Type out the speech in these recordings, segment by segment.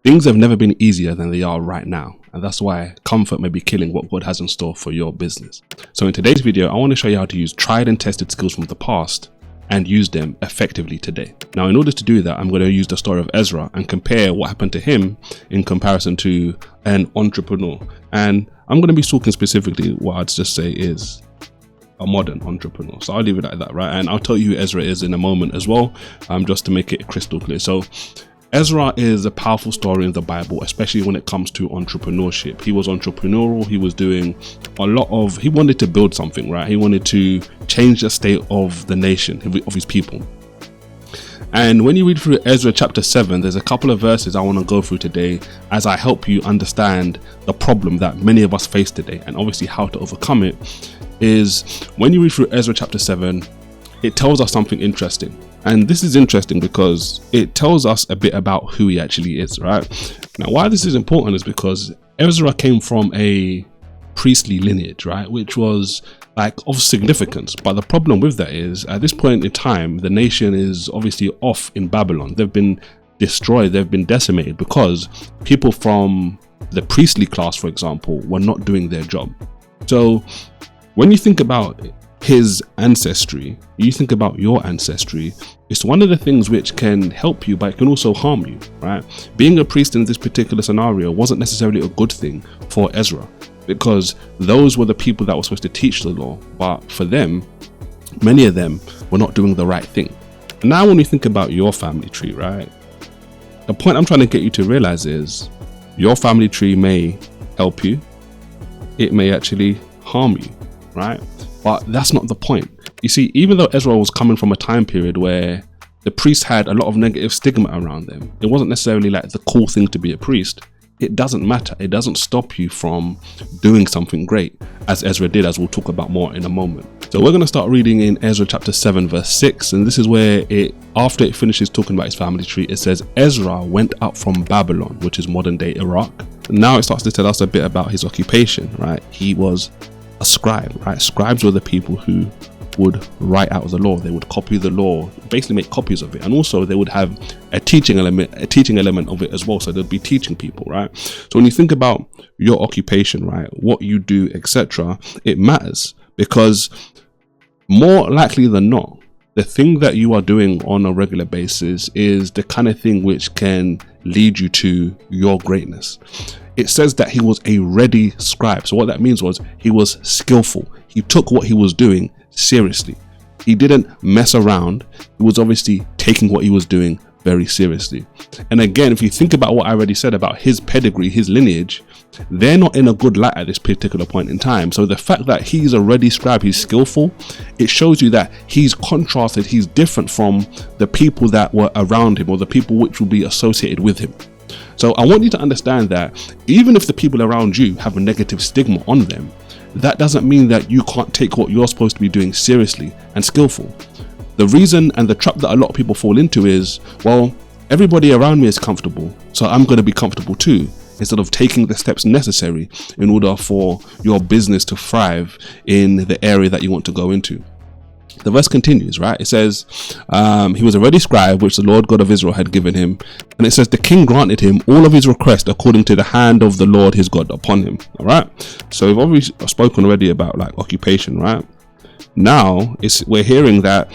Things have never been easier than they are right now, and that's why comfort may be killing what God has in store for your business. So in today's video, I want to show you how to use tried and tested skills from the past and use them effectively today. Now, in order to do that, I'm going to use the story of Ezra and compare what happened to him in comparison to an entrepreneur. And I'm going to be talking specifically what I'd just say is a modern entrepreneur. So I'll leave it like that, right? And I'll tell you who Ezra is in a moment as well, just to make it crystal clear. So Ezra is a powerful story in the Bible, especially when it comes to entrepreneurship. He was entrepreneurial. He was doing he wanted to build something, right? He wanted to change the state of the nation, of his people. And when you read through Ezra chapter 7, there's a couple of verses I want to go through today as I help you understand the problem that many of us face today, and obviously how to overcome it. Is when you read through Ezra chapter 7, it tells us something interesting. And this is interesting because it tells us a bit about who he actually is, right? Now, why this is important is because Ezra came from a priestly lineage, right? Which was of significance. But the problem with that is, at this point in time, the nation is obviously off in Babylon. They've been destroyed. They've been decimated because people from the priestly class, for example, were not doing their job. So when you think about his ancestry, you think about your ancestry, it's one of the things which can help you, but it can also harm you, right? Being a priest in this particular scenario wasn't necessarily a good thing for Ezra, because those were the people that were supposed to teach the law, but for them, many of them were not doing the right thing. And now when you think about your family tree, right, the point I'm trying to get you to realize is your family tree may help you, it may actually harm you, right? But that's not the point. You see, even though Ezra was coming from a time period where the priests had a lot of negative stigma around them, it wasn't necessarily like the cool thing to be a priest. It doesn't matter. It doesn't stop you from doing something great, as Ezra did, as we'll talk about more in a moment. So we're going to start reading in Ezra chapter 7 verse 6, and this is where after it finishes talking about his family tree, it says Ezra went up from Babylon, which is modern day Iraq. Now it starts to tell us a bit about his occupation, right? He was a scribe, right? Scribes were the people who would write out the law. They would copy the law, basically make copies of it, and also they would have a teaching element of it as well. So they'd be teaching people, right? So when you think about your occupation, right, what you do, etc., it matters, because more likely than not, the thing that you are doing on a regular basis is the kind of thing which can lead you to your greatness. It says that he was a ready scribe. So what that means was he was skillful. He took what he was doing seriously. He didn't mess around. He was obviously taking what he was doing very seriously. And again, if you think about what I already said about his pedigree, his lineage, they're not in a good light at this particular point in time. So the fact that he's a ready scribe, he's skillful, it shows you that he's contrasted, he's different from the people that were around him or the people which will be associated with him. So I want you to understand that even if the people around you have a negative stigma on them, that doesn't mean that you can't take what you're supposed to be doing seriously and skillful. The reason and the trap that a lot of people fall into is, well, everybody around me is comfortable, so I'm going to be comfortable too, instead of taking the steps necessary in order for your business to thrive in the area that you want to go into. The verse continues, right? It says, he was a ready scribe, which the Lord God of Israel had given him. And it says, the king granted him all of his requests according to the hand of the Lord his God upon him. All right. So we've already spoken already about occupation, right? Now we're hearing that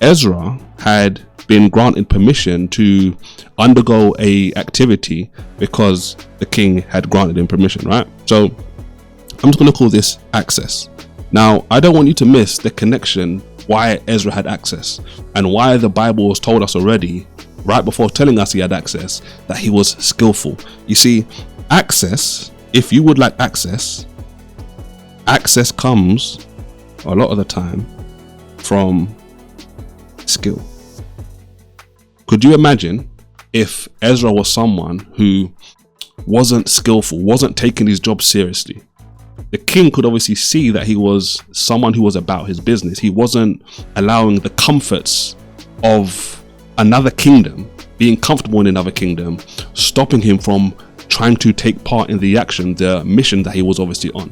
Ezra had been granted permission to undergo a activity because the king had granted him permission, right? So I'm just going to call this access. Now, I don't want you to miss the connection why Ezra had access and why the Bible has told us already, right before telling us he had access, that he was skillful. You see, access, if you would like access comes a lot of the time from skill. Could you imagine if Ezra was someone who wasn't skillful, wasn't taking his job seriously? The king could obviously see that he was someone who was about his business. He wasn't allowing the comforts of another kingdom, being comfortable in another kingdom, stopping him from trying to take part in the mission that he was obviously on.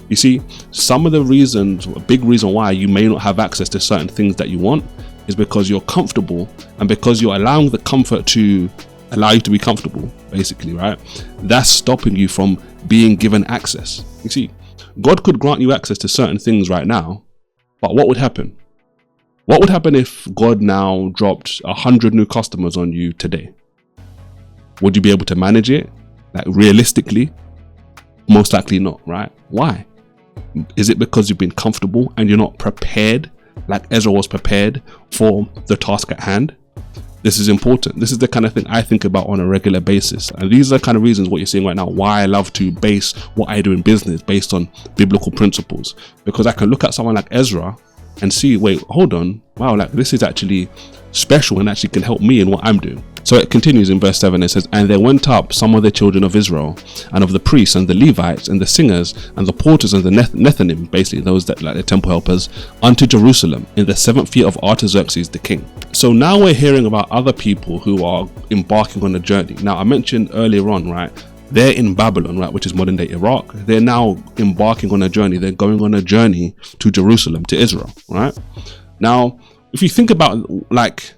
You see, some of the reasons, a big reason why you may not have access to certain things that you want, is because you're comfortable and because you're allowing the comfort to allow you to be comfortable, basically, right? That's stopping you from being given access. You see, God could grant you access to certain things right now, but what would happen? What would happen if God now dropped 100 new customers on you today? Would you be able to manage it? Like realistically? Most likely not, right? Why? Is it because you've been comfortable and you're not prepared, like Ezra was prepared for the task at hand? This is important. This is the kind of thing I think about on a regular basis. And these are the kind of reasons what you're seeing right now, why I love to base what I do in business based on biblical principles. Because I can look at someone like Ezra and see, wait, hold on, wow, like this is actually special and actually can help me in what I'm doing. So it continues in verse 7, it says, and there went up some of the children of Israel, and of the priests and the Levites and the singers and the porters and the Nethinim, basically those that like the temple helpers, unto Jerusalem in the 7th year of Artaxerxes the king. So now we're hearing about other people who are embarking on a journey. Now I mentioned earlier on, right, they're in Babylon, right, which is modern day Iraq. They're now embarking on a journey. They're going on a journey to Jerusalem, to Israel, right? Now, if you think about, like,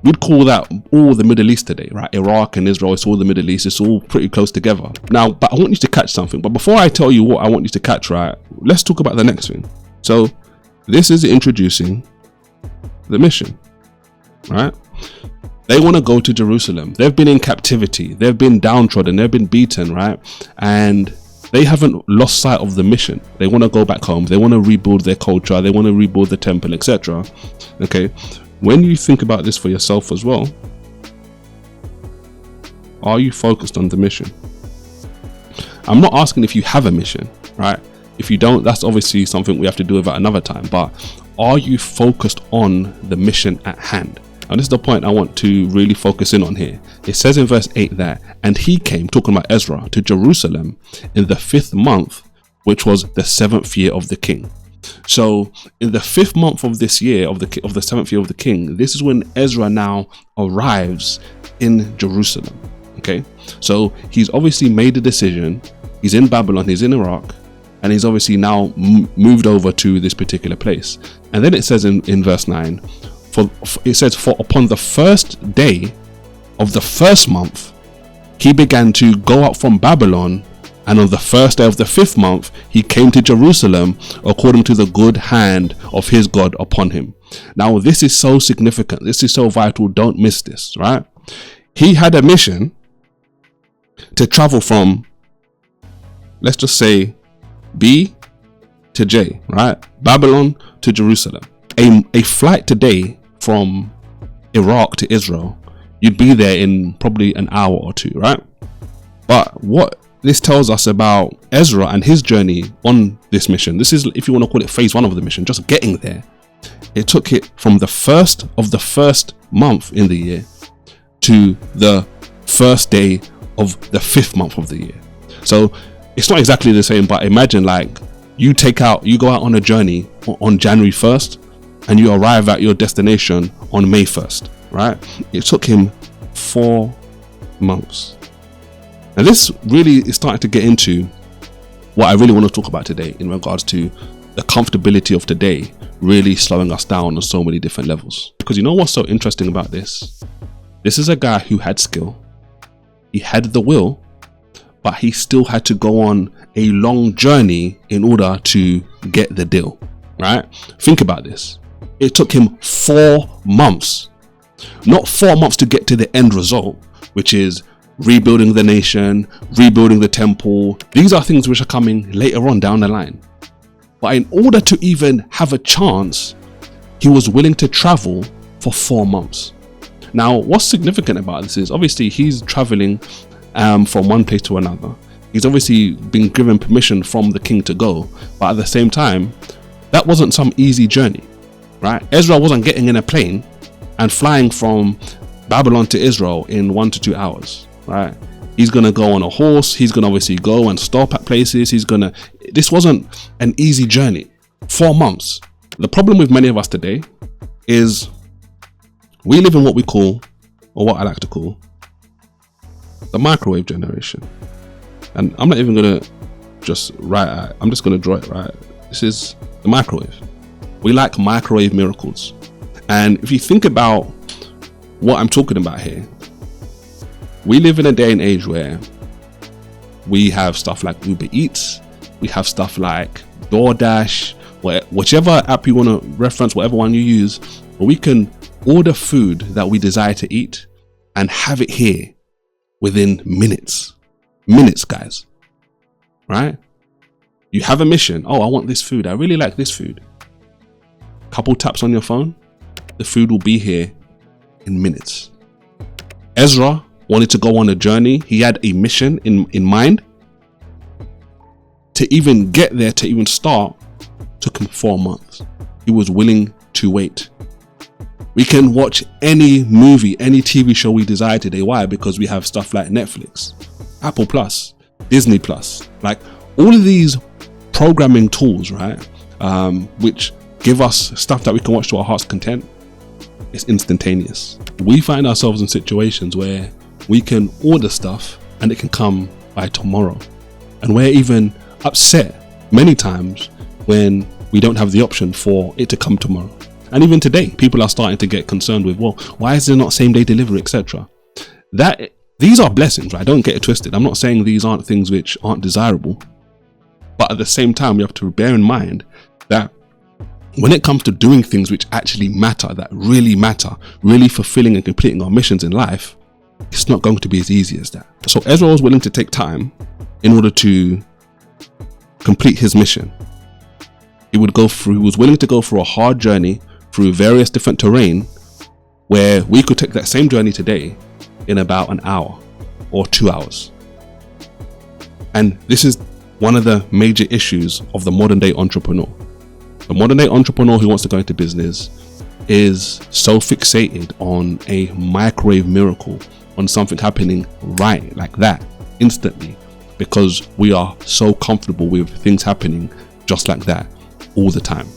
we'd call that all the Middle East today, right? Iraq and Israel, it's all the Middle East. It's all pretty close together. Now, but I want you to catch something. But before I tell you what I want you to catch, right, let's talk about the next thing. So this is introducing the mission, right? They want to go to Jerusalem. They've been in captivity. They've been downtrodden. They've been beaten, right? And they haven't lost sight of the mission. They want to go back home. They want to rebuild their culture. They want to rebuild the temple, etc. Okay. When you think about this for yourself as well, are you focused on the mission? I'm not asking if you have a mission, right? If you don't, that's obviously something we have to do about another time. But are you focused on the mission at hand? And this is the point I want to really focus in on here. It says in verse 8 that, and he came, talking about Ezra, to Jerusalem in the 5th month, which was the 7th year of the king. So in the 5th month of this year, of the 7th year of the king, this is when Ezra now arrives in Jerusalem. Okay, so he's obviously made a decision. He's in Babylon, he's in Iraq, and he's obviously now moved over to this particular place. And then it says in verse 9, for upon the first day of the 1st month, he began to go up from Babylon, and on the 1st day of the 5th month, he came to Jerusalem according to the good hand of his God upon him. Now, this is so significant. This is so vital. Don't miss this, right? He had a mission to travel from, let's just say, B to J, right? Babylon to Jerusalem. A flight today from Iraq to Israel, you'd be there in probably an hour or two, right? But what this tells us about Ezra and his journey on this mission, this is, if you want to call it phase 1 of the mission, just getting there. It took it from the 1st of the 1st month in the year to the 1st day of the 5th month of the year. So it's not exactly the same, but imagine like you go out on a journey on January 1st and you arrive at your destination on May 1st, right? It took him 4 months. Now this really is starting to get into what I really want to talk about today in regards to the comfortability of today really slowing us down on so many different levels. Because you know what's so interesting about this? This is a guy who had skill, he had the will, but he still had to go on a long journey in order to get the deal, right? Think about this. It took him 4 months, not 4 months to get to the end result, which is rebuilding the nation, rebuilding the temple. These are things which are coming later on down the line. But in order to even have a chance, he was willing to travel for 4 months. Now, what's significant about this is obviously he's traveling from one place to another. He's obviously been given permission from the king to go, but at the same time, that wasn't some easy journey, right? Ezra wasn't getting in a plane and flying from Babylon to Israel in 1 to 2 hours, right? He's gonna go on a horse. He's gonna obviously go and stop at places. This wasn't an easy journey. 4 months. The problem with many of us today is we live in what we call, or what I like to call, the microwave generation. And I'm not even gonna just write it. I'm just gonna draw it, right? This is the microwave. We like microwave miracles. And if you think about what I'm talking about here, we live in a day and age where we have stuff like Uber Eats, we have stuff like DoorDash, whichever app you want to reference, whatever one you use, where we can order food that we desire to eat and have it here within minutes. Minutes, guys. Right? You have a mission. Oh, I want this food. I really like this food. Couple taps on your phone, the food will be here in minutes. Ezra wanted to go on a journey. He had a mission in mind. To even get there, to even start, took him 4 months. He was willing to wait. We can watch any movie, any TV show we desire today. Why? Because we have stuff like Netflix, Apple Plus, Disney Plus, like all of these programming tools, right? Which give us stuff that we can watch to our heart's content. It's instantaneous. We find ourselves in situations where we can order stuff and it can come by tomorrow. And we're even upset many times when we don't have the option for it to come tomorrow. And even today, people are starting to get concerned with, well, why is there not same day delivery, etc. These are blessings, right? Don't get it twisted. I'm not saying these aren't things which aren't desirable, but at the same time, we have to bear in mind that when it comes to doing things which actually matter, that really matter, really fulfilling and completing our missions in life, it's not going to be as easy as that. So Ezra was willing to take time in order to complete his mission. He was willing to go through a hard journey through various different terrain, where we could take that same journey today in about an hour or 2 hours. And this is one of the major issues of the modern day entrepreneur. The modern day entrepreneur who wants to go into business is so fixated on a microwave miracle, on something happening right like that, instantly, because we are so comfortable with things happening just like that all the time.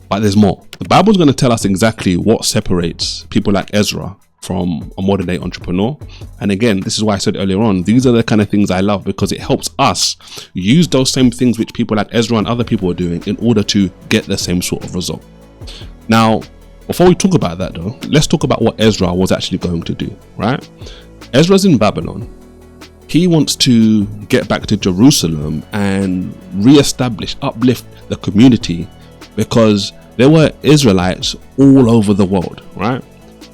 But there's more. The Bible's going to tell us exactly what separates people like Ezra from a modern day entrepreneur. And again, this is why I said earlier on, these are the kind of things I love, because it helps us use those same things which people like Ezra and other people are doing in order to get the same sort of result. Now, before we talk about that though, let's talk about what Ezra was actually going to do, right? Ezra's in Babylon. He wants to get back to Jerusalem and uplift the community, because there were Israelites all over the world, right?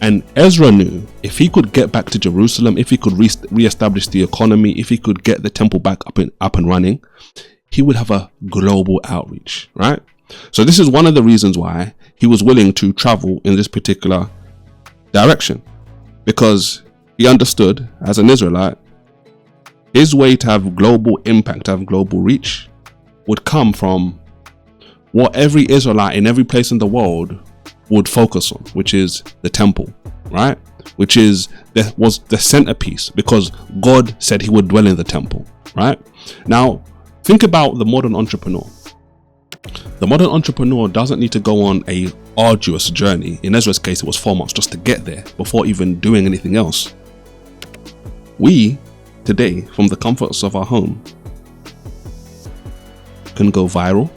And Ezra knew if he could get back to Jerusalem, if he could re-establish the economy, if he could get the temple back up and running, he would have a global outreach, right? So this is one of the reasons why he was willing to travel in this particular direction, because he understood as an Israelite, his way to have global impact, to have global reach, would come from what every Israelite in every place in the world would focus on, which is the temple, right? Which was the centerpiece, because God said he would dwell in the temple, right? Now, think about the modern entrepreneur. The modern entrepreneur doesn't need to go on a arduous journey. In Ezra's case, it was 4 months just to get there before even doing anything else. We, today, from the comforts of our home, can go viral,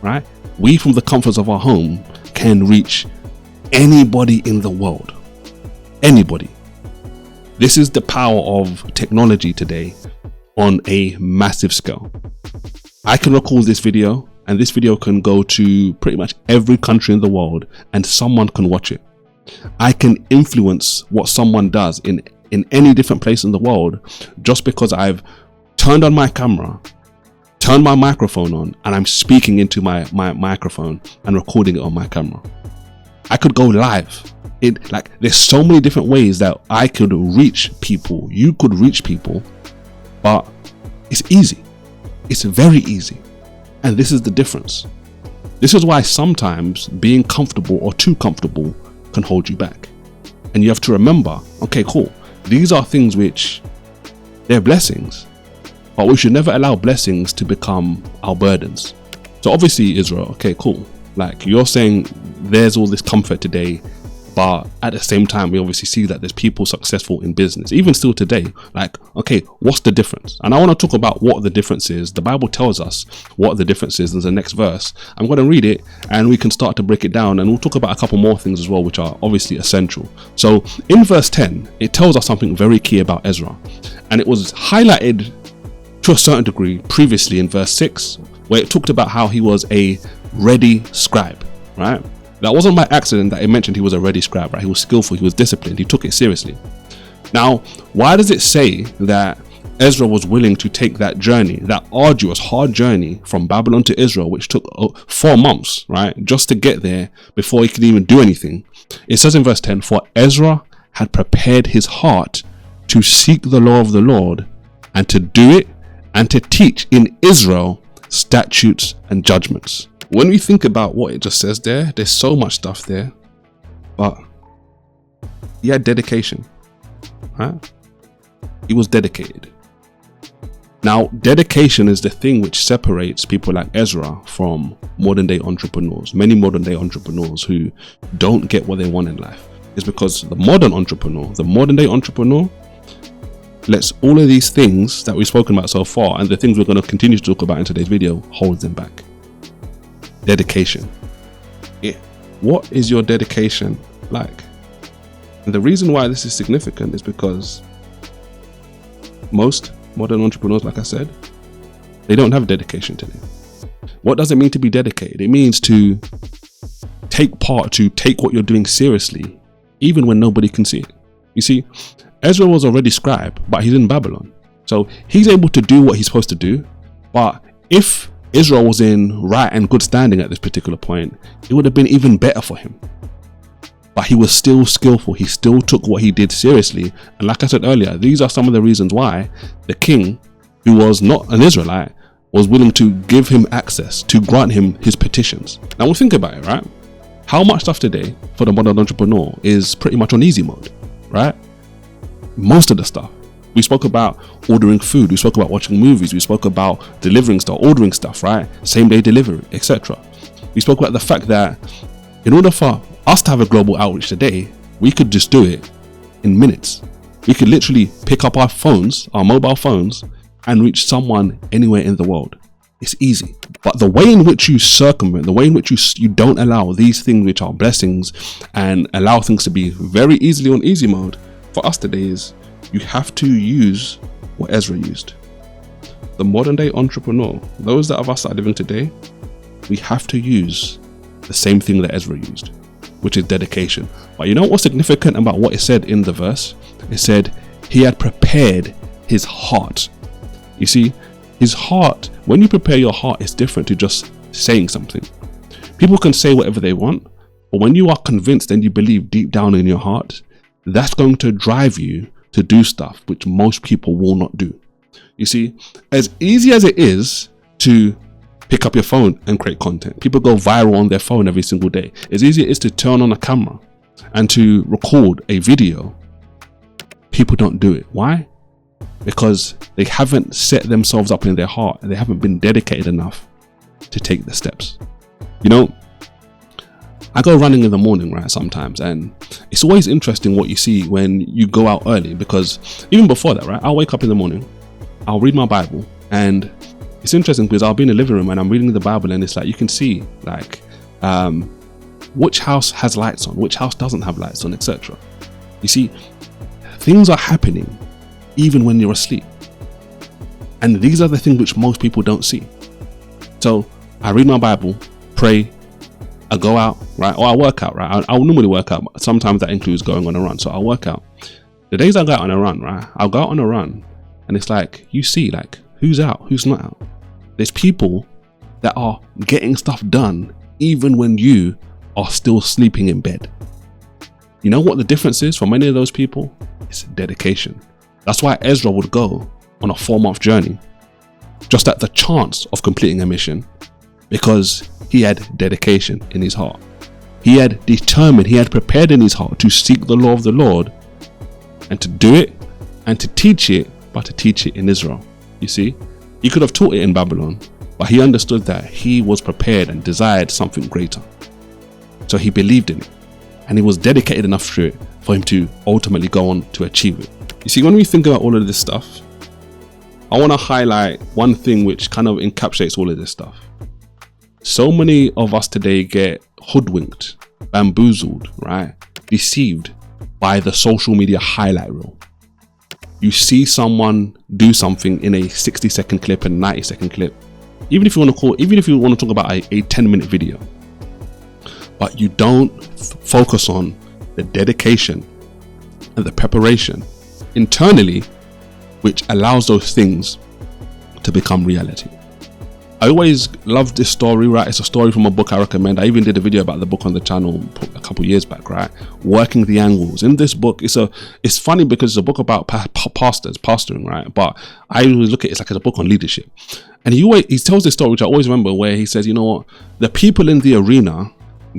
right? We, from the comforts of our home, can reach anybody in the world. Anybody. This is the power of technology today on a massive scale. I can record this video, and this video can go to pretty much every country in the world, and someone can watch it. I can influence what someone does in any different place in the world just because I've turned on my camera, turned my microphone on, and I'm speaking into my microphone and recording it on my camera. I could go live. There's so many different ways that I could reach people. You could reach people, but it's easy. It's very easy. And this is the difference. This is why sometimes being comfortable or too comfortable can hold you back. And you have to remember, okay, cool. These are things which they're blessings, but we should never allow blessings to become our burdens. So obviously, Israel, okay, cool. Like you're saying there's all this comfort today, But at the same time, we obviously see that there's people successful in business, even still today. Like, okay, what's the difference? And I want to talk about what the difference is. The Bible tells us what the difference is in the next verse. I'm going to read it and we can start to break it down, and we'll talk about a couple more things as well, which are obviously essential. So in verse 10, it tells us something very key about Ezra. And it was highlighted to a certain degree previously in verse 6, where it talked about how he was a ready scribe, right? That wasn't by accident that it mentioned he was a ready scribe, right? He was skillful, he was disciplined, he took it seriously. Now, why does it say that Ezra was willing to take that journey, that arduous, hard journey from Babylon to Israel, which took 4 months, right? Just to get there before he could even do anything. It says in verse 10, for Ezra had prepared his heart to seek the law of the Lord and to do it and to teach in Israel statutes and judgments. When we think about what it just says there, there's so much stuff there, but he had dedication, right? He was dedicated. Now, dedication is the thing which separates people like Ezra from modern day entrepreneurs. Many modern day entrepreneurs who don't get what they want in life is because the modern day entrepreneur lets all of these things that we've spoken about so far and the things we're going to continue to talk about in today's video hold them back. Dedication. What is your dedication like? And the reason why this is significant is because most modern entrepreneurs, like I said, they don't have dedication today. What does it mean to be dedicated? It means to take part, to take what you're doing seriously, even when nobody can see it. You see, Ezra was already scribe, but he's in Babylon. So he's able to do what he's supposed to do. But if Israel was in right and good standing at this particular point, it would have been even better for him. But he was still skillful. He still took what he did seriously. And like I said earlier, these are some of the reasons why the king, who was not an Israelite, was willing to give him access, to grant him his petitions. Now we'll think about it, right? How much stuff today for the modern entrepreneur is pretty much on easy mode, right? Most of the stuff. We spoke about ordering food, we spoke about watching movies, we spoke about delivering stuff, ordering stuff, right? Same day delivery, etc. We spoke about the fact that in order for us to have a global outreach today, we could just do it in minutes. We could literally pick up our phones, our mobile phones, and reach someone anywhere in the world. It's easy. But the way in which you circumvent, the way in which you don't allow these things which are blessings and allow things to be very easily on easy mode for us today is you have to use what Ezra used. The modern day entrepreneur, those of us that are living today, we have to use the same thing that Ezra used, which is dedication. But you know what's significant about what it said in the verse? It said he had prepared his heart. You see, his heart, when you prepare your heart, it's different to just saying something. People can say whatever they want, but when you are convinced and you believe deep down in your heart, that's going to drive you to do stuff which most people will not do. You see, as easy as it is to pick up your phone and create content, people go viral on their phone every single day. As easy as it is to turn on a camera and to record a video, people don't do it. Why? Because they haven't set themselves up in their heart and they haven't been dedicated enough to take the steps. You know, I go running in the morning, right, sometimes, and it's always interesting what you see when you go out early, because even before that, right, I'll wake up in the morning, I'll read my Bible, and it's interesting because I'll be in the living room and I'm reading the Bible, and it's like you can see like which house has lights on, which house doesn't have lights on, etc. You see, things are happening even when you're asleep, and these are the things which most people don't see. So I read my Bible, pray, I go out, right, or I work out, right. I'll normally work out, but sometimes that includes going on a run. So I'll work out. The days I go out on a run, right, I'll go out on a run, and it's like you see, like, who's out, who's not out. There's people that are getting stuff done even when you are still sleeping in bed. You know what the difference is for many of those people? It's dedication. That's why Ezra would go on a 4-month journey just at the chance of completing a mission, because he had dedication in his heart. He had determined, he had prepared in his heart to seek the law of the Lord and to do it and to teach it, but to teach it in Israel. You see, he could have taught it in Babylon, but he understood that he was prepared and desired something greater. So he believed in it. and he was dedicated enough to it for him to ultimately go on to achieve it. You see, when we think about all of this stuff, I want to highlight one thing which kind of encapsulates all of this stuff. So many of us today get hoodwinked, bamboozled, right? Deceived by the social media highlight reel. You see someone do something in a 60-second clip and 90-second clip, even if you want to talk about a 10-minute video, but you don't focus on the dedication and the preparation internally, which allows those things to become reality. I always love this story, right? It's a story from a book I recommend. I even did a video about the book on the channel a couple years back, right? Working the Angles. In this book, it's funny because it's a book about pastoring, right? But I always look at it like it's a book on leadership. And he tells this story, which I always remember, where he says, you know what? The people in the arena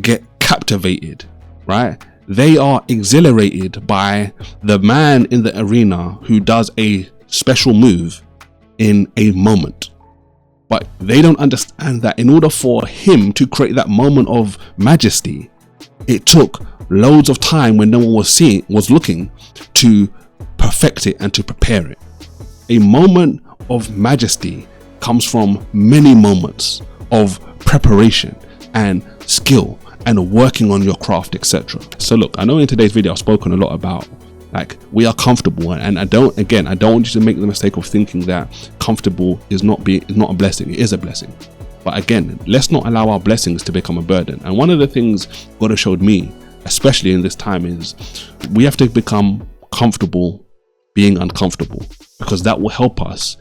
get captivated, right? They are exhilarated by the man in the arena who does a special move in a moment. But they don't understand that in order for him to create that moment of majesty, it took loads of time when no one was looking to perfect it and to prepare it. A moment of majesty comes from many moments of preparation and skill and working on your craft, etc. So look, I know in today's video I've spoken a lot about like we are comfortable, and I don't want you to make the mistake of thinking that comfortable is not a blessing. It is a blessing, but again, let's not allow our blessings to become a burden. And one of the things God has showed me, especially in this time, is we have to become comfortable being uncomfortable, because that will help us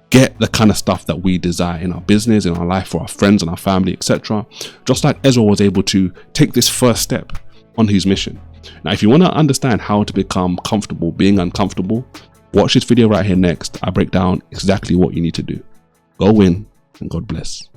get the kind of stuff that we desire in our business, in our life, for our friends and our family, etc. Just like Ezra was able to take this first step on his mission. Now, if you want to understand how to become comfortable being uncomfortable, watch this video right here next. I break down exactly what you need to do. Go win, and God bless.